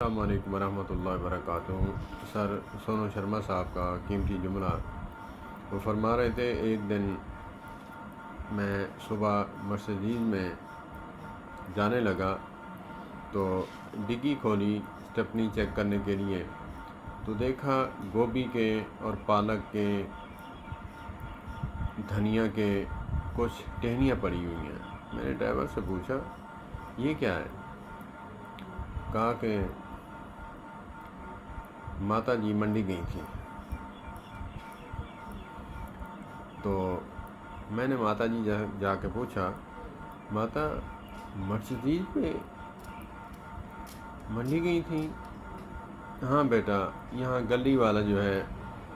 السلام علیکم ورحمۃ اللہ وبرکاتہ۔ سر سونو شرما صاحب کا قیمتی جملہ، وہ فرما رہے تھے ایک دن میں صبح مرسیڈیز میں جانے لگا تو ڈگی کھولی اسٹیپنی چیک کرنے کے لیے، تو دیکھا گوبھی کے اور پالک کے، دھنیا کے کچھ ٹہنیاں پڑی ہوئی ہیں۔ میں نے ڈرائیور سے پوچھا یہ کیا ہے؟ کہا کہ ماتا جی منڈی گئی تھی۔ تو میں نے ماتا جی جا کے پوچھا، ماتا مرسیڈیز پہ منڈی گئی تھی؟ ہاں بیٹا، یہاں گلی والا جو ہے،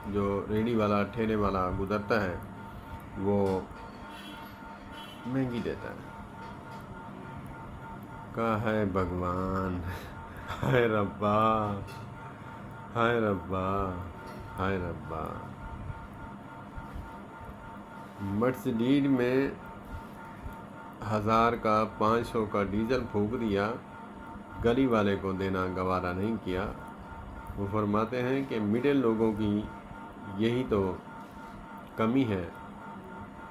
جو ریڑھی والا ٹھیلے والا گزرتا ہے، وہ مہنگی دیتا ہے۔ کہا ہے بھگوان، ہائے ربا، ہائے ربا، ہائے ربا، مرسیڈیز میں 1000 کا 500 کا ڈیزل پھونک دیا، گلی والے کو دینا گوارا نہیں کیا۔ وہ فرماتے ہیں کہ مڈل لوگوں کی یہی تو کمی ہے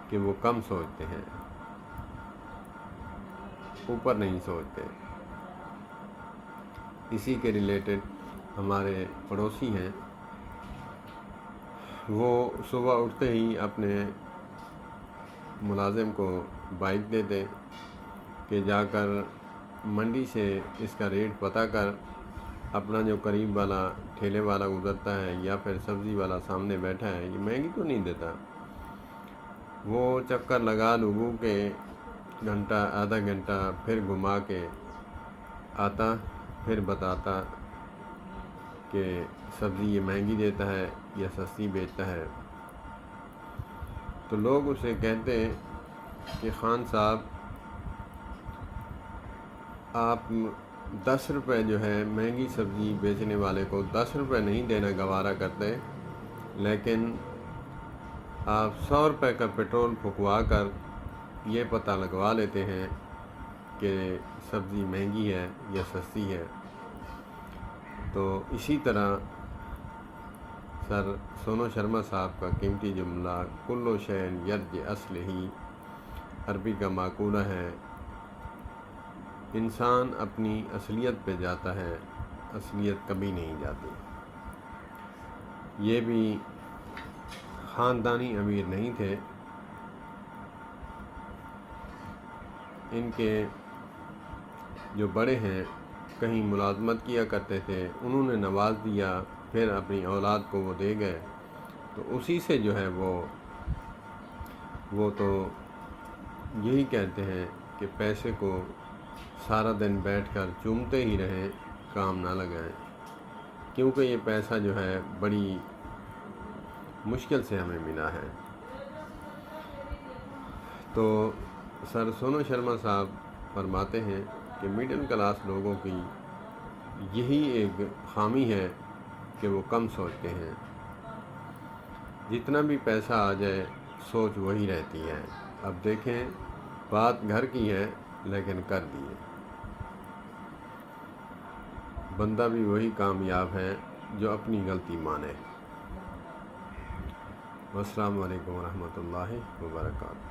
کہ وہ کم سوچتے ہیں، اوپر نہیں سوچتے۔ اسی کے ریلیٹڈ ہمارے پڑوسی ہیں، وہ صبح اٹھتے ہی اپنے ملازم کو بائک دیتے کہ جا کر منڈی سے اس کا ریٹ پتہ کر، اپنا جو قریب والا ٹھیلے والا گزرتا ہے یا پھر سبزی والا سامنے بیٹھا ہے، یہ مہنگی تو نہیں دیتا۔ وہ چکر لگا لگو کے گھنٹہ آدھا گھنٹہ پھر گھما کے آتا، پھر بتاتا کہ سبزی یہ مہنگی دیتا ہے یا سستی بیچتا ہے۔ تو لوگ اسے کہتے کہ خان صاحب، آپ 10 روپے جو ہے مہنگی سبزی بیچنے والے کو 10 روپے نہیں دینا گوارا کرتے، لیکن آپ 100 روپے کا پیٹرول پھنکوا کر یہ پتہ لگوا لیتے ہیں کہ سبزی مہنگی ہے یا سستی ہے۔ تو اسی طرح سر سونو شرما صاحب کا قیمتی جملہ، کلو شین یرج اصلہ، عربی کا مقولہ ہے، انسان اپنی اصلیت پہ جاتا ہے، اصلیت کبھی نہیں جاتی۔ یہ بھی خاندانی امیر نہیں تھے، ان کے جو بڑے ہیں کہیں ملازمت کیا کرتے تھے، انہوں نے نواز دیا، پھر اپنی اولاد کو وہ دے گئے، تو اسی سے جو ہے وہ تو یہی کہتے ہیں کہ پیسے کو سارا دن بیٹھ کر چومتے ہی رہیں، کام نہ لگائیں، کیونکہ یہ پیسہ جو ہے بڑی مشکل سے ہمیں ملا ہے۔ تو سر سونو شرما صاحب فرماتے ہیں کہ میڈل کلاس لوگوں کی یہی ایک خامی ہے کہ وہ کم سوچتے ہیں، جتنا بھی پیسہ آ جائے سوچ وہی رہتی ہے۔ اب دیکھیں، بات گھر کی ہے لیکن کر دیے، بندہ بھی وہی کامیاب ہے جو اپنی غلطی مانے۔ والسلام علیکم ورحمۃ اللہ وبرکاتہ۔